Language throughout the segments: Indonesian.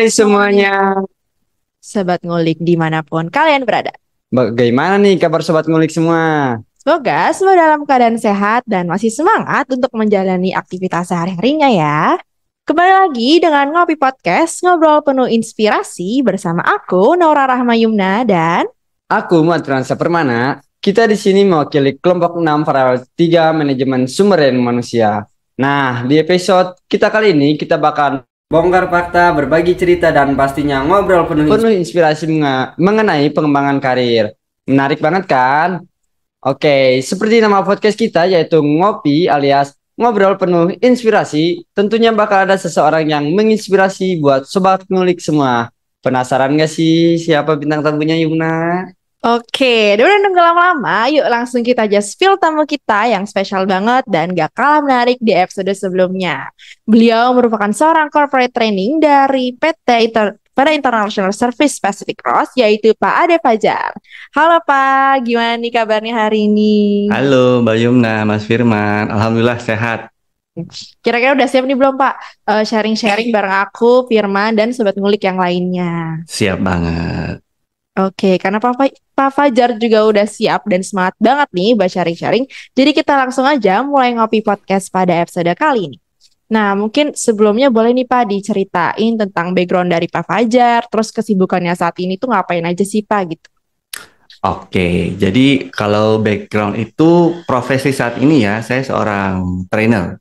Hai semuanya, Sobat Ngulik dimanapun kalian berada. bagaimana nih kabar sobat ngulik semua? Semoga semua dalam keadaan sehat dan masih semangat untuk menjalani aktivitas sehari-harinya ya. Kembali lagi dengan Ngopi Podcast, ngobrol penuh inspirasi bersama aku, Naura Rahmayumna, dan Aku Matransa Permana. Kita di sini mewakili kelompok 6 Paralel 3 Manajemen Sumber Daya Manusia. Nah, di episode kita kali ini kita bakal bongkar fakta, berbagi cerita, dan pastinya ngobrol penuh inspirasi mengenai pengembangan karir. Menarik banget kan? Oke, seperti nama podcast kita yaitu Ngopi alias Ngobrol Penuh Inspirasi, tentunya bakal ada seseorang yang menginspirasi buat sobat ngulik semua. Penasaran gak sih siapa bintang tamunya Yumna? Oke, udah nunggu lama-lama, yuk langsung kita aja spill tamu kita yang spesial banget dan gak kalah menarik di episode sebelumnya. Beliau merupakan seorang corporate training dari pada International Service Pacific Cross, yaitu Pak Ade Fajar. Halo Pak, gimana nih kabarnya hari ini? Halo Mbak Yumna, Mas Firman. Alhamdulillah sehat. Kira-kira udah siap nih belum Pak? Sharing-sharing bareng aku, Firman, dan Sobat Ngulik yang lainnya. Siap banget. Oke, karena Pak Fajar juga udah siap dan semangat banget nih buat sharing-sharing. Jadi kita langsung aja mulai ngopi podcast pada episode kali ini. Nah, mungkin sebelumnya boleh nih Pak diceritain tentang background dari Pak Fajar, terus kesibukannya saat ini tuh ngapain aja sih Pak gitu. Oke, jadi kalau background itu profesi saat ini ya, saya seorang trainer.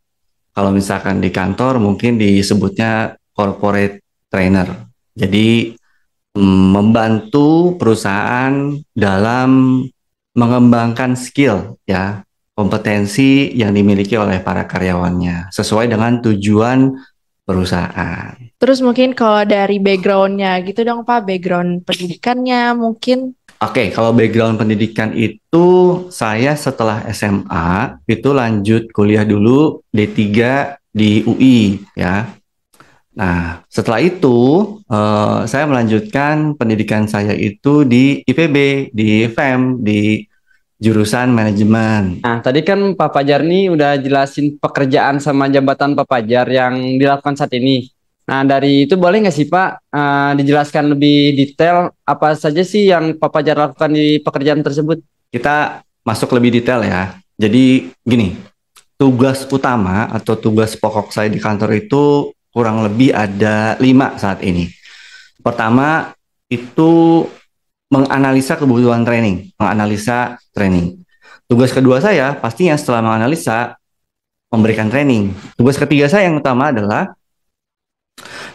Kalau misalkan di kantor mungkin disebutnya corporate trainer. Jadi membantu perusahaan dalam mengembangkan skill ya, kompetensi yang dimiliki oleh para karyawannya sesuai dengan tujuan perusahaan. Terus mungkin kalau dari backgroundnya gitu dong Pak, background pendidikannya mungkin. Oke, kalau background pendidikan itu saya setelah SMA itu lanjut kuliah dulu D3 di UI ya. Nah, setelah itu saya melanjutkan pendidikan saya itu di IPB, di FEM, di jurusan manajemen. Nah, tadi kan Pak Fajar nih udah jelasin pekerjaan sama jabatan Pak Fajar yang dilakukan saat ini. Nah, dari itu boleh nggak sih Pak dijelaskan lebih detail apa saja sih yang Pak Fajar lakukan di pekerjaan tersebut? Kita masuk lebih detail ya. Jadi gini, tugas utama atau tugas pokok saya di kantor itu kurang lebih ada 5 saat ini. Pertama itu menganalisa kebutuhan training, menganalisa training. Tugas kedua saya pastinya setelah menganalisa memberikan training. Tugas ketiga saya yang utama adalah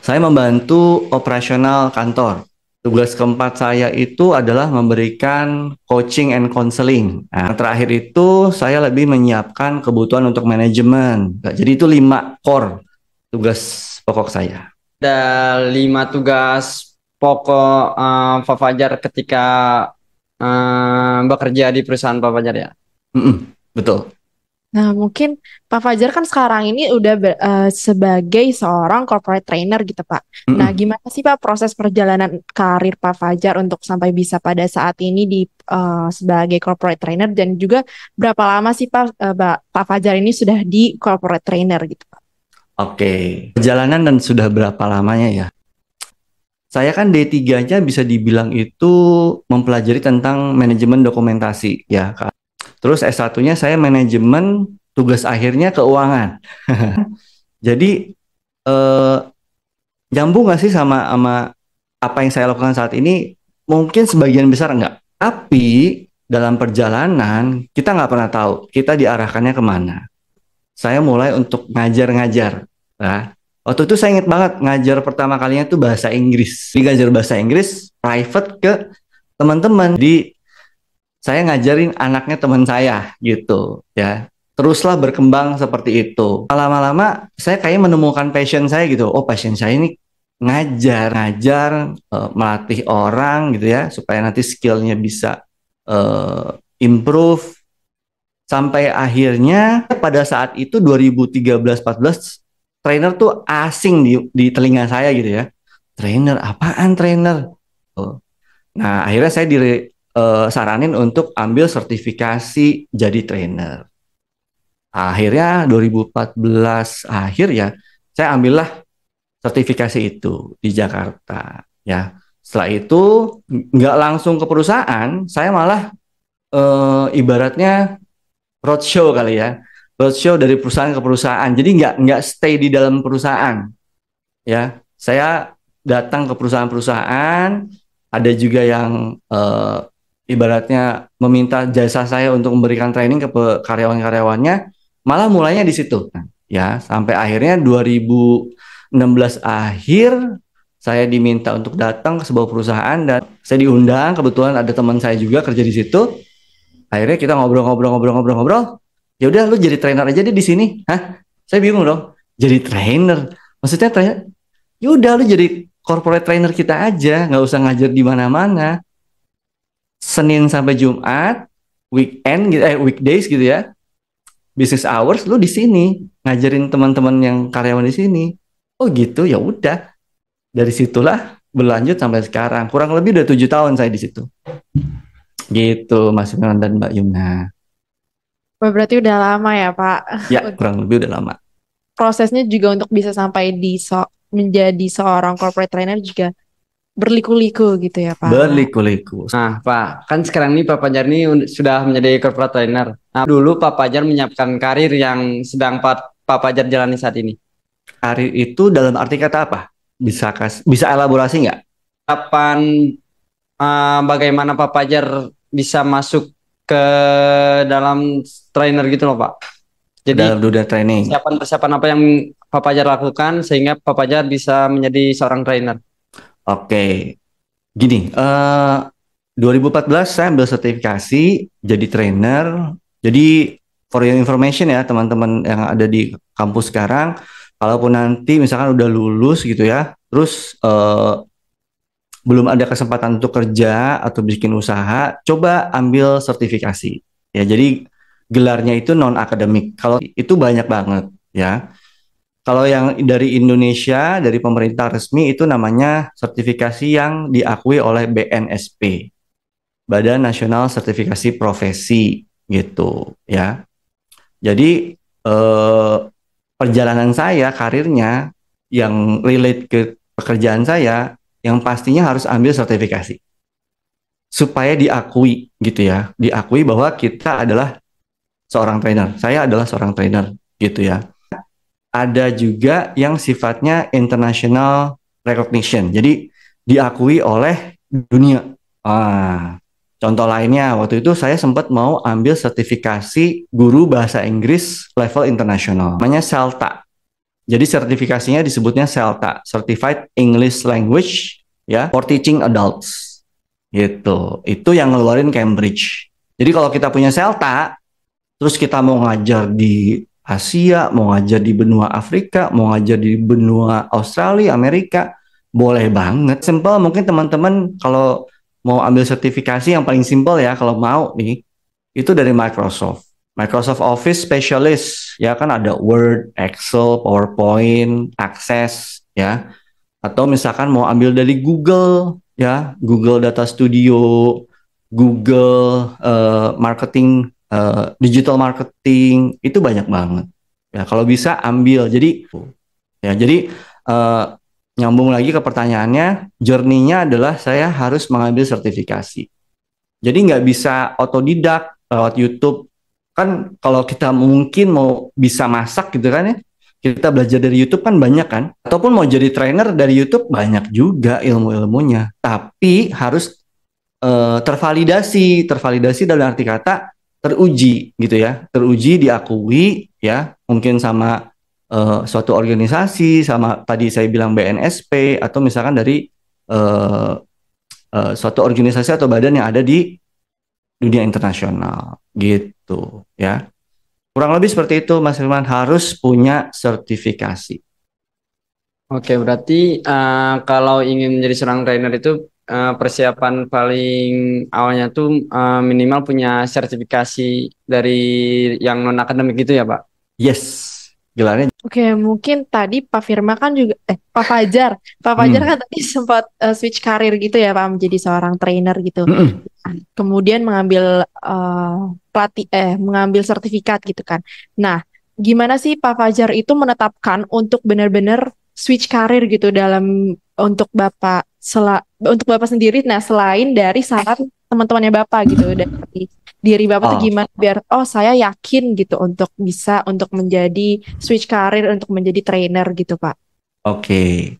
saya membantu operasional kantor. Tugas keempat saya itu adalah memberikan coaching and counseling. Nah, yang terakhir itu saya lebih menyiapkan kebutuhan untuk manajemen. Jadi itu 5 core tugas pokok saya. Ada 5 tugas pokok Pak Fajar ketika bekerja di perusahaan Pak Fajar ya. Betul. Nah, mungkin Pak Fajar kan sekarang ini udah sebagai seorang corporate trainer gitu, Pak. Nah, gimana sih Pak proses perjalanan karir Pak Fajar untuk sampai bisa pada saat ini sebagai corporate trainer dan juga berapa lama sih Pak Fajar ini sudah di corporate trainer gitu, Pak? Oke, perjalanan dan sudah berapa lamanya ya? Saya kan D3-nya bisa dibilang itu mempelajari tentang manajemen dokumentasi ya, Kak. Terus S1-nya saya manajemen, tugas akhirnya keuangan. Jadi nyambung nggak sih sama apa yang saya lakukan saat ini? Mungkin sebagian besar enggak. Tapi dalam perjalanan kita nggak pernah tahu kita diarahkannya kemana. Saya mulai untuk ngajar-ngajar. Nah, waktu itu saya ingat banget ngajar pertama kalinya itu bahasa Inggris. Ngajar bahasa Inggris private ke teman-teman. Saya ngajarin anaknya teman saya gitu ya. Teruslah berkembang seperti itu. Lama-lama saya kayak menemukan passion saya gitu. Oh, passion saya ini ngajar, melatih orang gitu ya supaya nanti skillnya bisa improve. Sampai akhirnya pada saat itu 2013-14 trainer tuh asing di telinga saya gitu ya. Trainer, apaan trainer? Nah, akhirnya saya saranin untuk ambil sertifikasi jadi trainer. Akhirnya 2014 akhir ya, saya ambillah sertifikasi itu di Jakarta ya. Setelah itu nggak langsung ke perusahaan, saya malah ibaratnya roadshow kali ya, roadshow dari perusahaan ke perusahaan. Jadi nggak stay di dalam perusahaan ya. Saya datang ke perusahaan-perusahaan, ada juga yang ibaratnya meminta jasa saya untuk memberikan training ke karyawan-karyawannya. Malah mulainya di situ ya, sampai akhirnya 2016 akhir saya diminta untuk datang ke sebuah perusahaan dan saya diundang. Kebetulan ada teman saya juga kerja di situ. Akhirnya kita ngobrol. Ya udah, lu jadi trainer aja deh di sini. Hah? Saya bingung dong. Jadi trainer? Maksudnya trainer? Ya udah, lu jadi corporate trainer kita aja, nggak usah ngajar di mana-mana. Senin sampai Jumat, weekend gitu, weekdays gitu ya. Business hours lu di sini ngajarin teman-teman yang karyawan di sini. Oh gitu, ya udah. Dari situlah berlanjut sampai sekarang. Kurang lebih udah 7 tahun saya di situ. Gitu, Mas Firman dan Mbak Yumna. Wah, berarti udah lama ya, Pak. Ya, kurang lebih udah lama. Prosesnya juga untuk bisa sampai menjadi seorang corporate trainer juga berliku-liku gitu ya, Pak. Berliku-liku. Nah, Pak, kan sekarang ini Pak Fajar ini sudah menjadi corporate trainer. Nah, dulu Pak Fajar menyiapkan karir yang sedang Pak Fajar jalani saat ini. Karir itu dalam arti kata apa? Bisa elaborasi nggak? Kapan bagaimana Pak Fajar bisa masuk ke dalam trainer gitu loh, Pak? Jadi dalam dunia training. Persiapan apa yang Pak Fajar lakukan sehingga Pak Fajar bisa menjadi seorang trainer? Oke, gini, 2014 saya ambil sertifikasi jadi trainer. Jadi for your information ya teman-teman yang ada di kampus sekarang, kalaupun nanti misalkan udah lulus gitu ya, terus belum ada kesempatan untuk kerja atau bikin usaha, coba ambil sertifikasi. Ya, jadi gelarnya itu non akademik. Kalau itu banyak banget ya. Kalau yang dari Indonesia, dari pemerintah resmi itu namanya sertifikasi yang diakui oleh BNSP, Badan Nasional Sertifikasi Profesi, gitu ya. Jadi perjalanan saya, karirnya yang relate ke pekerjaan saya, yang pastinya harus ambil sertifikasi supaya diakui, gitu ya, diakui bahwa kita adalah seorang trainer. Saya adalah seorang trainer, gitu ya. Ada juga yang sifatnya international recognition. Jadi diakui oleh dunia. Contoh lainnya, waktu itu saya sempat mau ambil sertifikasi guru bahasa Inggris level internasional. Namanya CELTA. Jadi sertifikasinya disebutnya CELTA, Certified English Language ya for Teaching Adults. Gitu. Itu yang ngeluarin Cambridge. Jadi kalau kita punya CELTA, terus kita mau ngajar di Asia, mau ngajar di benua Afrika, mau ngajar di benua Australia, Amerika, boleh banget. Simple, mungkin teman-teman kalau mau ambil sertifikasi yang paling simple ya, kalau mau nih, itu dari Microsoft. Microsoft Office Specialist, ya kan ada Word, Excel, PowerPoint, Access, ya. Atau misalkan mau ambil dari Google, ya, Google Data Studio, Google Marketing, digital marketing, itu banyak banget. Ya, kalau bisa ambil. Jadi nyambung lagi ke pertanyaannya, journey-nya adalah saya harus mengambil sertifikasi. Jadi nggak bisa otodidak lewat YouTube. Kan kalau kita mungkin mau bisa masak gitu kan ya, kita belajar dari YouTube kan banyak kan. Ataupun mau jadi trainer dari YouTube banyak juga ilmu-ilmunya. Tapi harus tervalidasi dalam arti kata teruji gitu ya, teruji, diakui ya, mungkin sama suatu organisasi, sama tadi saya bilang BNSP, atau misalkan dari suatu organisasi atau badan yang ada di dunia internasional gitu ya. Kurang lebih seperti itu, Mas Firman, harus punya sertifikasi. Oke, berarti kalau ingin menjadi seorang trainer itu persiapan paling awalnya tuh minimal punya sertifikasi dari yang non akademik gitu ya, Pak? Yes, gelarnya. Oke, mungkin tadi Pak Firma kan juga Pak Fajar kan tadi sempat switch karir gitu ya, Pak, menjadi seorang trainer gitu. Kemudian mengambil mengambil sertifikat gitu kan. Nah, gimana sih Pak Fajar itu menetapkan untuk benar-benar switch karir gitu untuk untuk Bapak sendiri. Nah, selain dari saran teman-temannya Bapak gitu, dari diri Bapak tuh Oh, gimana biar saya yakin gitu untuk bisa untuk menjadi switch karir untuk menjadi trainer gitu, Pak. oke.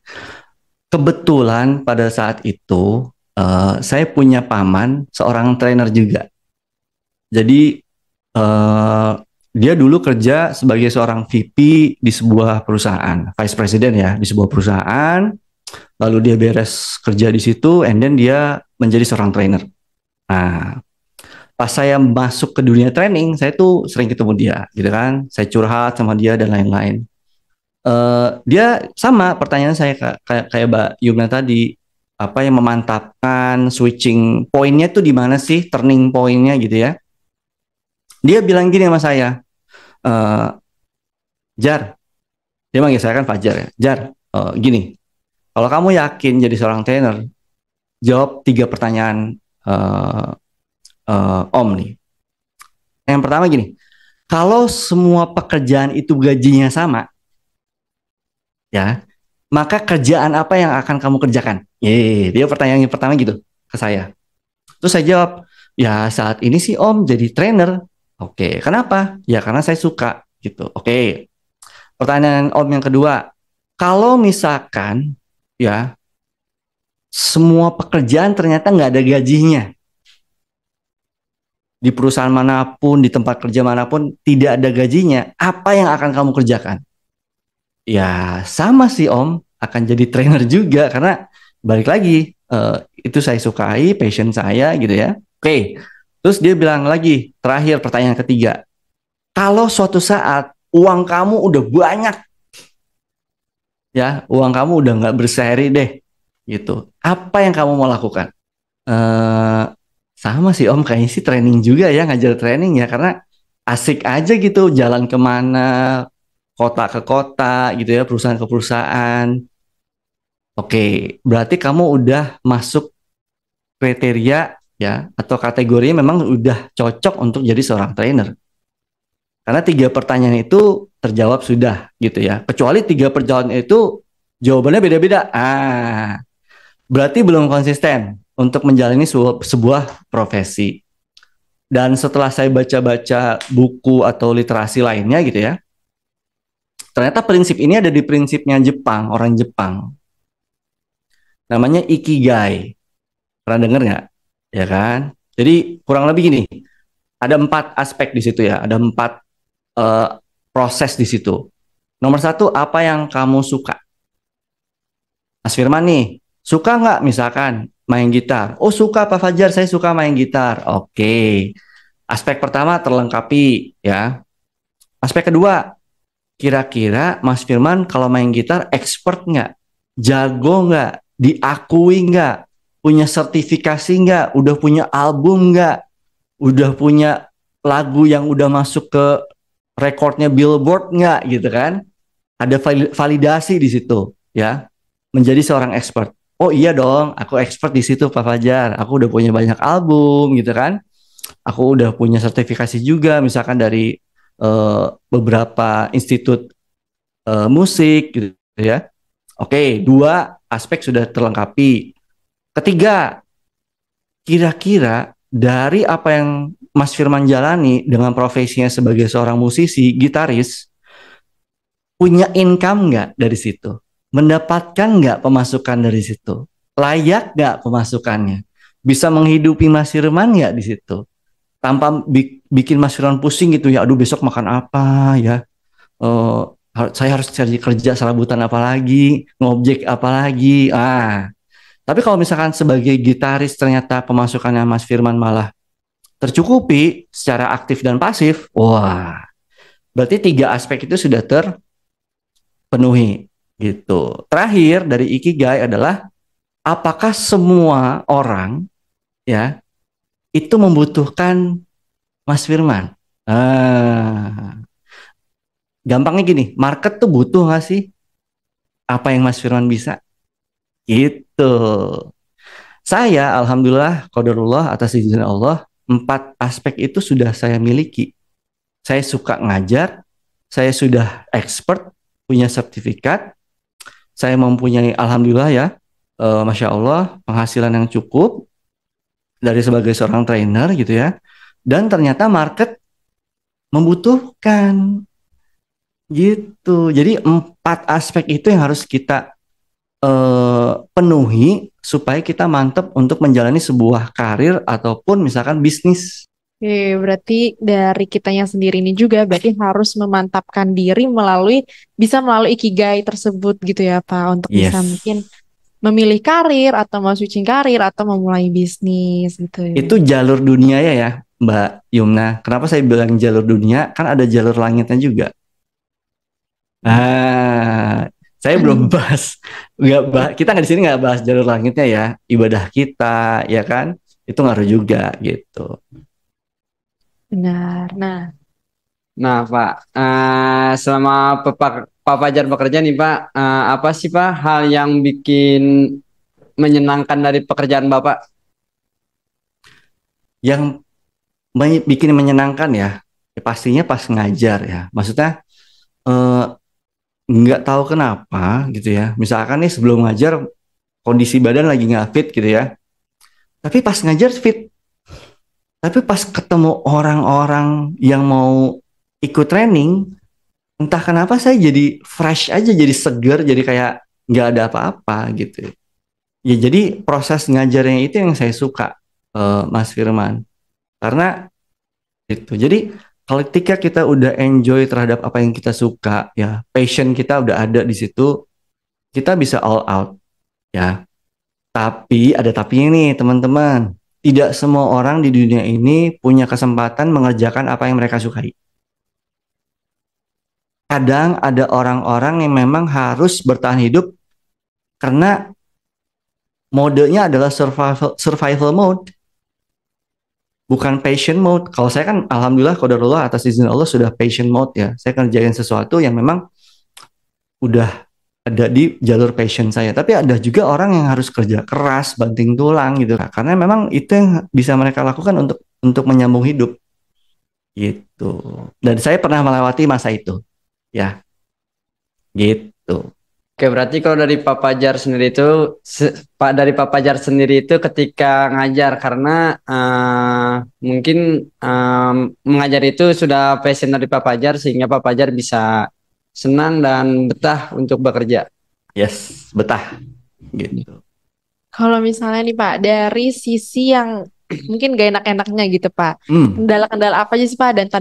Kebetulan pada saat itu saya punya paman seorang trainer juga. Jadi eh, dia dulu kerja sebagai seorang VP di sebuah perusahaan, Vice President ya, di sebuah perusahaan. Lalu dia beres kerja di situ, and then dia menjadi seorang trainer. Nah, pas saya masuk ke dunia training, saya tuh sering ketemu dia, gitu kan. Saya curhat sama dia dan lain-lain. Dia sama pertanyaan saya kayak Mbak Yumna tadi, apa yang memantapkan switching pointnya tuh di mana sih, turning pointnya gitu ya. Dia bilang gini sama saya, eh Jar, dia manggil saya kan Fajar ya, Jar, gini, kalau kamu yakin jadi seorang trainer, jawab 3 pertanyaan eh, Om nih. Yang pertama gini, kalau semua pekerjaan itu gajinya sama, ya, maka kerjaan apa yang akan kamu kerjakan? Dia pertanyaan yang pertama gitu ke saya. Terus saya jawab, ya saat ini sih Om jadi trainer. Oke, kenapa? Ya karena saya suka gitu. Oke. Pertanyaan Om yang kedua, kalau misalkan ya semua pekerjaan ternyata nggak ada gajinya, di perusahaan manapun, di tempat kerja manapun tidak ada gajinya, apa yang akan kamu kerjakan? Ya sama sih Om, akan jadi trainer juga karena balik lagi itu saya sukai, passion saya gitu ya. Oke, terus dia bilang lagi, terakhir pertanyaan ketiga, kalau suatu saat uang kamu udah banyak, ya uang kamu udah nggak berseri deh, gitu, apa yang kamu mau lakukan? Eh Sama sih Om, kayaknya sih training juga ya, ngajar training ya, karena asik aja gitu, jalan kemana, kota ke kota gitu ya, perusahaan ke perusahaan. Oke, berarti kamu udah masuk kriteria ya, atau kategorinya memang udah cocok untuk jadi seorang trainer. Karena 3 pertanyaan itu terjawab sudah gitu ya. Kecuali 3 pertanyaan itu jawabannya beda-beda. Berarti belum konsisten untuk menjalani sebuah profesi. Dan setelah saya baca-baca buku atau literasi lainnya gitu ya, ternyata prinsip ini ada di prinsipnya Jepang, orang Jepang. Namanya Ikigai. Pernah dengar nggak? Ya kan? Jadi kurang lebih gini, ada 4 aspek di situ ya, ada 4 eh, proses di situ. Nomor 1, apa yang kamu suka? Mas Firman nih, suka nggak misalkan main gitar? Oh suka Pak Fajar, saya suka main gitar. Oke, aspek pertama terlengkapi ya. Aspek kedua, kira-kira Mas Firman kalau main gitar expert nggak? Jago nggak? Diakui nggak? Punya sertifikasi nggak? Udah punya album nggak? Udah punya lagu yang udah masuk ke rekornya Billboard nggak gitu kan? Ada validasi di situ ya, menjadi seorang expert. Oh iya dong, aku expert di situ Pak Fajar. Aku udah punya banyak album gitu kan. Aku udah punya sertifikasi juga misalkan dari beberapa institut musik gitu ya. Oke, 2 aspek sudah terlengkapi. Ketiga, kira-kira dari apa yang Mas Firman jalani dengan profesinya sebagai seorang musisi, gitaris, punya income nggak dari situ? Mendapatkan nggak pemasukan dari situ? Layak nggak pemasukannya? Bisa menghidupi Mas Firman nggak di situ? Tanpa bikin Mas Firman pusing gitu ya, aduh besok makan apa ya? Eh, saya harus cari kerja serabutan apa lagi, ngobjek apa lagi. Tapi kalau misalkan sebagai gitaris ternyata pemasukannya Mas Firman malah tercukupi secara aktif dan pasif, wah, berarti 3 aspek itu sudah terpenuhi gitu. Terakhir dari Ikigai adalah apakah semua orang ya itu membutuhkan Mas Firman? Gampangnya gini, market tuh butuh nggak sih apa yang Mas Firman bisa? Gitu. Saya, alhamdulillah, qadarullah atas izin Allah, 4 aspek itu sudah saya miliki. Saya suka ngajar, saya sudah expert, punya sertifikat, saya mempunyai alhamdulillah ya, masya Allah penghasilan yang cukup dari sebagai seorang trainer gitu ya. Dan ternyata market membutuhkan gitu. Jadi 4 aspek itu yang harus kita penuhi supaya kita mantap untuk menjalani sebuah karir ataupun misalkan bisnis. Oke, berarti dari kitanya sendiri ini juga berarti harus memantapkan diri melalui ikigai tersebut gitu ya Pak, untuk bisa Yes. mungkin memilih karir atau mau switching karir atau memulai bisnis gitu ya. Itu jalur dunia ya Mbak Yumna. Kenapa saya bilang jalur dunia? Kan ada jalur langitnya juga. Ah, saya belum bahas, kita nggak di sini nggak bahas jalur langitnya ya, ibadah kita ya kan, itu ngaruh juga gitu. Benar. Nah, Nah, Pak, selama Pak Fajar bekerja nih, Pak, apa sih, Pak, hal yang bikin menyenangkan dari pekerjaan Bapak? Yang bikin menyenangkan ya, pastinya pas ngajar ya. Maksudnya eh, nggak tahu kenapa gitu ya. Misalkan nih sebelum ngajar kondisi badan lagi nggak fit gitu ya. Tapi pas ngajar fit. Tapi pas ketemu orang-orang yang mau ikut training, entah kenapa saya jadi fresh aja, jadi seger, jadi kayak nggak ada apa-apa gitu. Ya jadi proses ngajarnya itu yang saya suka, Mas Firman. Karena itu. Jadi kalau ketika kita udah enjoy terhadap apa yang kita suka, ya passion kita udah ada di situ, kita bisa all out, ya. Tapi ada tapinya nih teman-teman. Tidak semua orang di dunia ini punya kesempatan mengerjakan apa yang mereka sukai. Kadang ada orang-orang yang memang harus bertahan hidup karena modenya adalah survival mode, bukan passion mode. Kalau saya kan alhamdulillah qadarullah atas izin Allah sudah passion mode ya. Saya kerjain sesuatu yang memang udah ada di jalur passion saya. Tapi ada juga orang yang harus kerja keras, banting tulang gitu. Karena memang itu yang bisa mereka lakukan untuk menyambung hidup. Gitu. Dan saya pernah melewati masa itu. Ya, gitu. Oke, berarti kalau dari Pak Fajar sendiri itu, dari Pak Fajar sendiri itu ketika ngajar, karena mungkin mengajar itu sudah passion dari Pak Fajar, sehingga Pak Fajar bisa senang dan betah untuk bekerja. Yes, betah. Gitu. kalau misalnya nih Pak, dari sisi yang mungkin gak enak-enaknya gitu Pak, Hmm. kendala-kendala apa aja sih Pak dan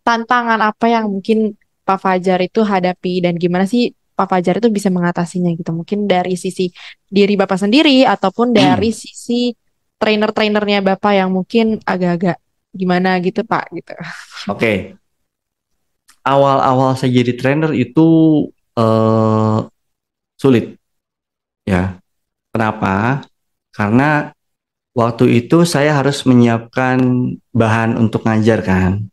tantangan apa yang mungkin Pak Fajar itu hadapi dan gimana sih Pak Fajar itu bisa mengatasinya gitu? Mungkin dari sisi diri Bapak sendiri ataupun dari sisi trainer-trainernya Bapak yang mungkin agak-agak gimana gitu Pak gitu. Oke. Awal-awal saya jadi trainer itu sulit. Ya. Kenapa? Karena waktu itu saya harus menyiapkan bahan untuk ngajar kan.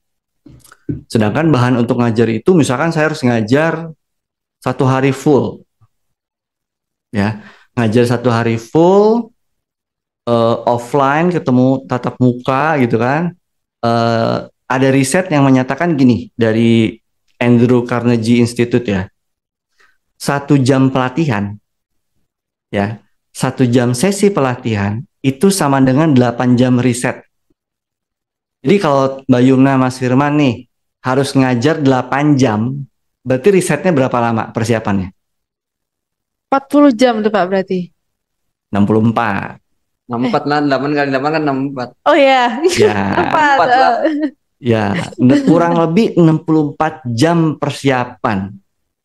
Sedangkan bahan untuk ngajar itu misalkan saya harus ngajar 1 hari full. Ya. Ngajar 1 hari full, offline ketemu tatap muka gitu kan. Ada riset yang menyatakan gini dari Andrew Carnegie Institute ya. 1 jam pelatihan ya. 1 jam sesi pelatihan itu sama dengan 8 jam riset. Jadi kalau Mbak Yumna Mas Firman nih harus ngajar 8 jam, berarti risetnya berapa lama persiapannya? 40 jam tuh Pak berarti. 64. 64 lah, 8 kali 8 kan 64. Oh ya, Ya, 4. Lah. ya, kurang lebih 64 jam persiapan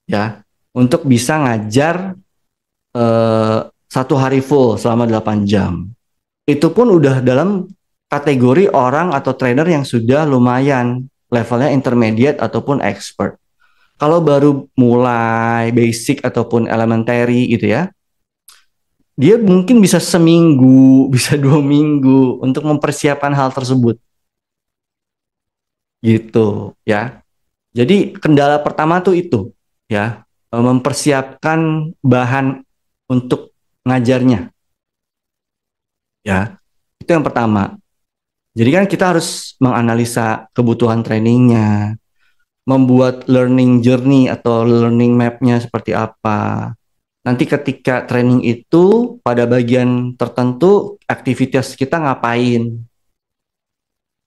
ya untuk bisa ngajar 1 hari full selama 8 jam. Itu pun udah dalam kategori orang atau trainer yang sudah lumayan levelnya intermediate ataupun expert. Kalau baru mulai basic ataupun elementary gitu ya, dia mungkin bisa seminggu, bisa 2 minggu untuk mempersiapkan hal tersebut. Gitu ya. Jadi kendala pertama tuh itu ya, mempersiapkan bahan untuk ngajarnya. Ya, itu yang pertama. Jadi kan kita harus menganalisa kebutuhan trainingnya, membuat learning journey atau learning map-nya seperti apa. nanti ketika training itu pada bagian tertentu aktivitas kita ngapain.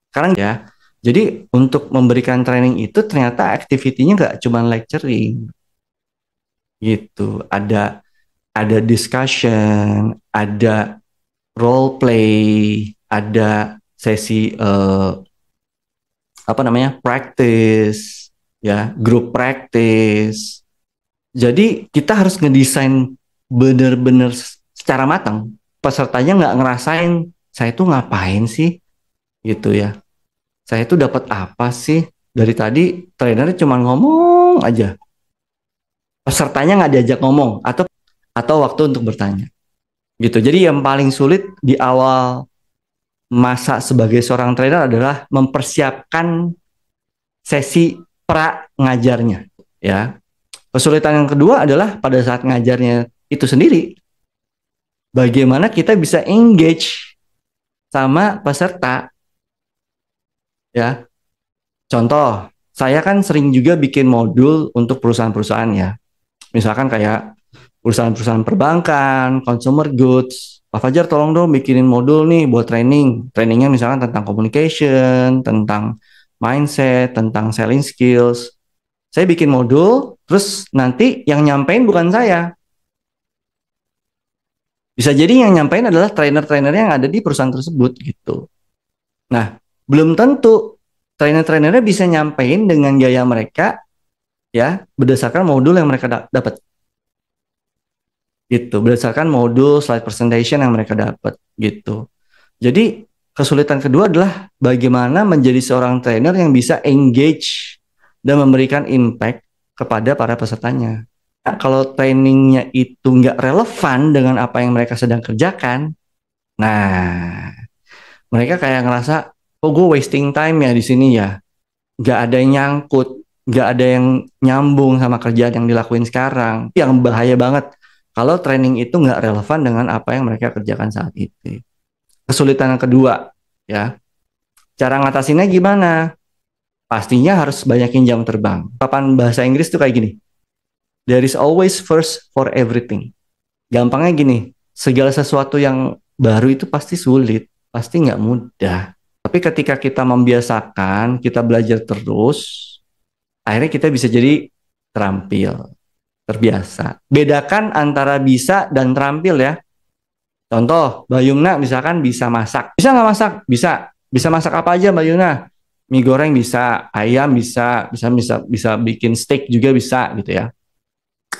Sekarang ya, jadi untuk memberikan training itu ternyata aktivitinya nggak cuma lecturing gitu. Ada discussion, ada role play, ada sesi practice, ya, group practice. Jadi kita harus ngedesain bener-bener secara matang. Pesertanya nggak ngerasain saya itu ngapain sih, gitu ya. Saya itu dapat apa sih dari tadi? Trainernya cuma ngomong aja. Pesertanya nggak diajak ngomong atau waktu untuk bertanya, gitu. Jadi yang paling sulit di awal masa sebagai seorang trainer adalah mempersiapkan sesi pra ngajarnya, ya. Kesulitan yang kedua adalah pada saat ngajarnya itu sendiri, bagaimana kita bisa engage sama peserta, ya. Contoh, saya kan sering juga bikin modul untuk perusahaan-perusahaan, ya. Misalkan kayak perusahaan-perusahaan perbankan, consumer goods. Pak Fajar tolong dong bikinin modul nih buat training. Trainingnya misalkan tentang communication, tentang mindset, tentang selling skills. Saya bikin modul, terus nanti yang nyampein bukan saya. Bisa jadi yang nyampein adalah trainer-trainer yang ada di perusahaan tersebut gitu. Nah, belum tentu trainer-trainernya bisa nyampein dengan gaya mereka, ya, berdasarkan modul yang mereka dapat. Gitu, berdasarkan modul slide presentation yang mereka dapat gitu. Jadi kesulitan kedua adalah bagaimana menjadi seorang trainer yang bisa engage dan memberikan impact kepada para pesertanya. Nah, kalau trainingnya itu nggak relevan dengan apa yang mereka sedang kerjakan, nah mereka kayak ngerasa, oh gue wasting time ya di sini ya, nggak ada yang nyangkut, nggak ada yang nyambung sama kerjaan yang dilakuin sekarang. Yang bahaya banget kalau training itu nggak relevan dengan apa yang mereka kerjakan saat itu. Kesulitan yang kedua, ya, cara ngatasinnya gimana? Pastinya harus banyakin jam terbang. Papan bahasa Inggris tuh kayak gini. There is always first for everything. Gampangnya gini, segala sesuatu yang baru itu pasti sulit, pasti nggak mudah. Tapi ketika kita membiasakan, kita belajar terus, akhirnya kita bisa jadi terampil, terbiasa. Bedakan antara bisa dan terampil ya. Contoh, Mbak Yumna misalkan bisa masak. Bisa nggak masak? Bisa. Bisa masak apa aja Mbak Yumna? Mie goreng bisa, ayam bisa bikin steak juga bisa gitu ya.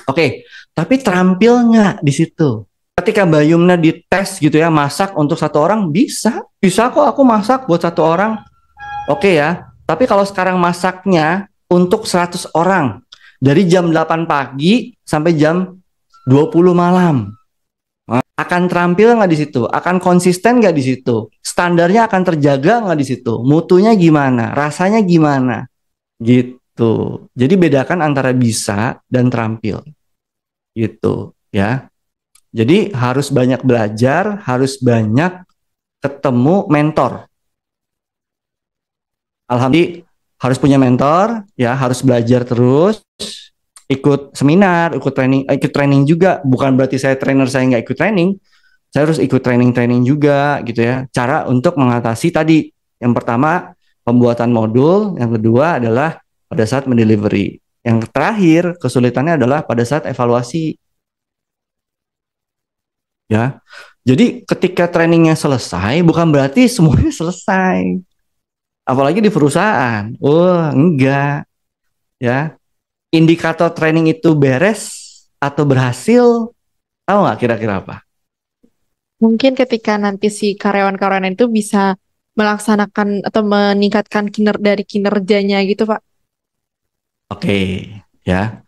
Oke, tapi terampil nggak di situ? Ketika Mbak Yumna dites gitu ya, masak untuk satu orang bisa kok aku masak buat satu orang. Oke ya, tapi kalau sekarang masaknya untuk 100 orang dari jam 8 pagi sampai jam 20 malam. Akan terampil nggak di situ? Akan konsisten nggak di situ? Standarnya akan terjaga nggak di situ? Mutunya gimana? Rasanya gimana? Gitu. Jadi bedakan antara bisa dan terampil. Gitu ya. Jadi harus banyak belajar, harus banyak ketemu mentor. Alhamdulillah harus punya mentor, ya, harus belajar terus. Ikut seminar, ikut training juga. Bukan berarti saya trainer saya nggak ikut training. Saya harus ikut training juga gitu ya. Cara untuk mengatasi tadi. Yang pertama pembuatan modul, yang kedua adalah pada saat mendelivery. Yang terakhir kesulitannya adalah pada saat evaluasi. Ya. Jadi ketika trainingnya selesai bukan berarti semuanya selesai. Apalagi di perusahaan. Oh, enggak. Ya. Indikator training itu beres atau berhasil, tahu nggak kira-kira apa? Mungkin ketika nanti si karyawan-karyawan itu bisa melaksanakan atau meningkatkan dari kinerjanya gitu, Pak. Oke, ya.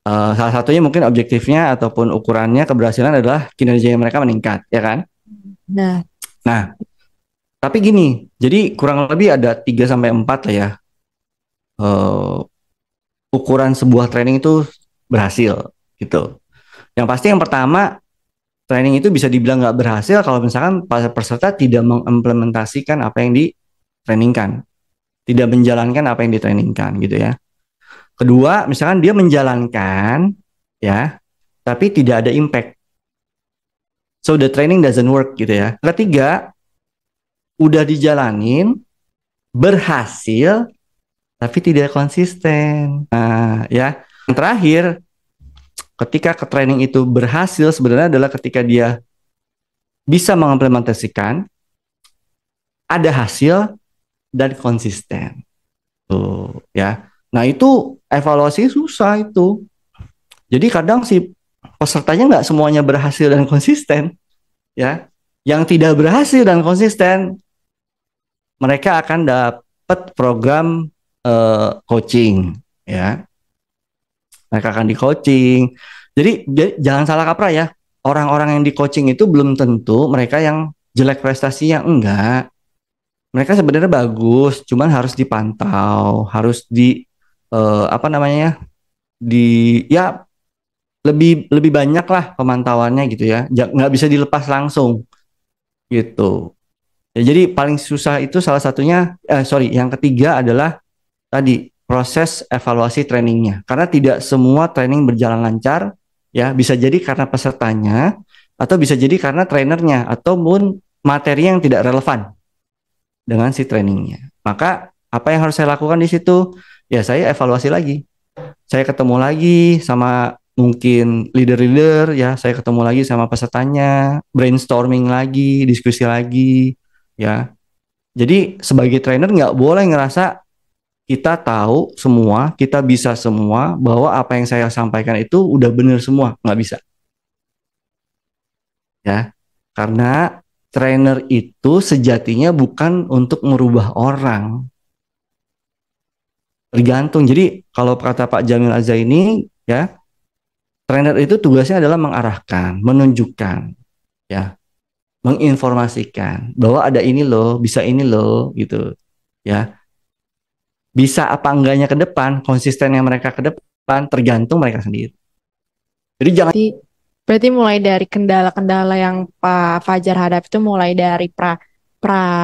Salah satunya mungkin objektifnya ataupun ukurannya keberhasilan adalah kinerja yang mereka meningkat, ya kan? Nah, tapi gini, jadi kurang lebih ada 3-4 lah ya. Ukuran sebuah training itu berhasil gitu. Yang pasti yang pertama, training itu bisa dibilang nggak berhasil kalau misalkan peserta tidak mengimplementasikan apa yang ditrainingkan, tidak menjalankan apa yang ditrainingkan gitu ya. Kedua, misalkan dia menjalankan ya, tapi tidak ada impact. So the training doesn't work gitu ya. Ketiga, udah dijalanin, berhasil, tapi tidak konsisten. Nah, ya. Yang terakhir, ketika ke training itu berhasil sebenarnya adalah ketika dia bisa mengimplementasikan, ada hasil dan konsisten. Tuh, ya. Nah, itu evaluasi susah itu. Jadi kadang si pesertanya nggak semuanya berhasil dan konsisten, ya. Yang tidak berhasil dan konsisten, mereka akan dapat program coaching, ya. Mereka akan di coaching. Jadi jangan salah kaprah ya. Orang-orang yang di coaching itu belum tentu mereka yang jelek prestasinya, enggak. Mereka sebenarnya bagus, cuman harus dipantau, harus ya lebih banyak lah pemantauannya gitu ya. Nggak bisa dilepas langsung gitu. Ya, jadi paling susah itu salah satunya, yang ketiga adalah tadi proses evaluasi trainingnya. Karena tidak semua training berjalan lancar, ya bisa jadi karena pesertanya, atau bisa jadi karena trainernya, ataupun materi yang tidak relevan dengan si trainingnya. Maka apa yang harus saya lakukan di situ? Ya saya evaluasi lagi. Saya ketemu lagi sama mungkin leader-leader, ya saya ketemu lagi sama pesertanya, brainstorming lagi, diskusi lagi, ya. Jadi sebagai trainer nggak boleh ngerasa kita tahu semua, kita bisa semua, bahwa apa yang saya sampaikan itu udah benar semua, nggak bisa. Ya, karena trainer itu sejatinya bukan untuk merubah orang. Tergantung. Jadi kalau kata Pak Jamil Azaini, ya, trainer itu tugasnya adalah mengarahkan, menunjukkan, ya, menginformasikan bahwa ada ini loh, bisa ini loh, gitu, ya. Bisa apa enggaknya ke depan, konsistennya mereka ke depan, tergantung mereka sendiri. Jadi jangan. Berarti mulai dari kendala-kendala yang Pak Fajar hadapi itu mulai dari pra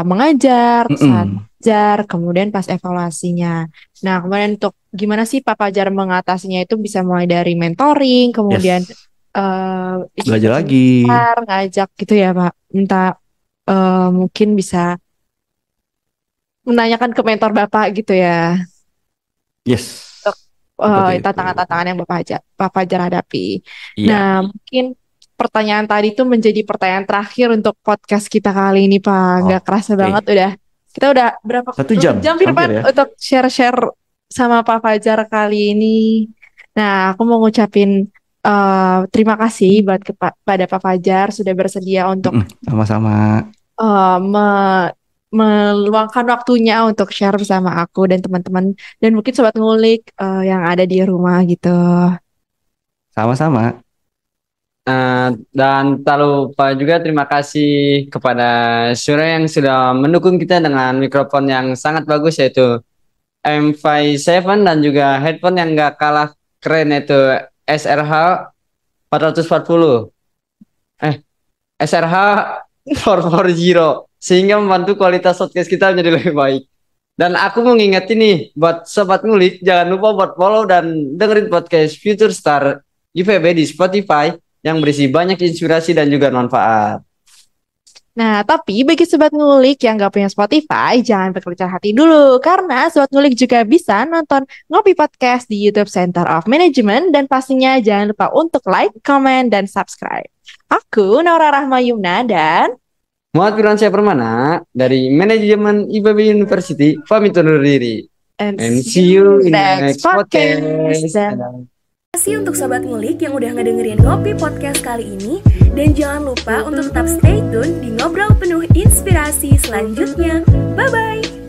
mengajar, saat mengajar, kemudian pas evaluasinya. Nah, kemudian untuk gimana sih Pak Fajar mengatasinya itu bisa mulai dari mentoring, kemudian belajar lagi, ngajak gitu ya Pak. Minta mungkin bisa menanyakan ke mentor Bapak gitu ya. Yes. Tantangan-tantangan yang Pak Fajar hadapi. Iya. Nah, mungkin pertanyaan tadi itu menjadi pertanyaan terakhir untuk podcast kita kali ini, Pak. Nggak kerasa banget kita udah berapa 1 jam Pak, ya? Untuk share-share sama Pak Fajar kali ini. Nah, aku mau ngucapin terima kasih pada Pak Fajar sudah bersedia untuk sama-sama meluangkan waktunya untuk share bersama aku dan teman-teman dan mungkin sobat ngulik yang ada di rumah gitu. Sama-sama. Dan tak lupa juga terima kasih kepada Surya yang sudah mendukung kita dengan mikrofon yang sangat bagus, yaitu M57 dan juga headphone yang gak kalah keren, yaitu SRH 440 SRH 440, sehingga membantu kualitas podcast kita menjadi lebih baik. Dan aku mau ngingetin nih buat sobat ngulik, jangan lupa buat follow dan dengerin podcast Future Star IPB di Spotify yang berisi banyak inspirasi dan juga manfaat. Nah, tapi bagi sobat ngulik yang gak punya Spotify, jangan berkecil hati dulu, karena sobat ngulik juga bisa nonton Ngopi Podcast di YouTube Center of Management, dan pastinya jangan lupa untuk like, comment, dan subscribe. Aku Naura Rahma Yumna dan Muhammad Firmansyah Permana dari Manajemen IPB University pamit undur diri. And see you in the next podcast. Dan Terima kasih untuk Sobat Ngulik yang udah ngedengerin Ngopi Podcast kali ini. Dan jangan lupa untuk tetap stay tune di Ngobrol Penuh Inspirasi selanjutnya. Bye-bye!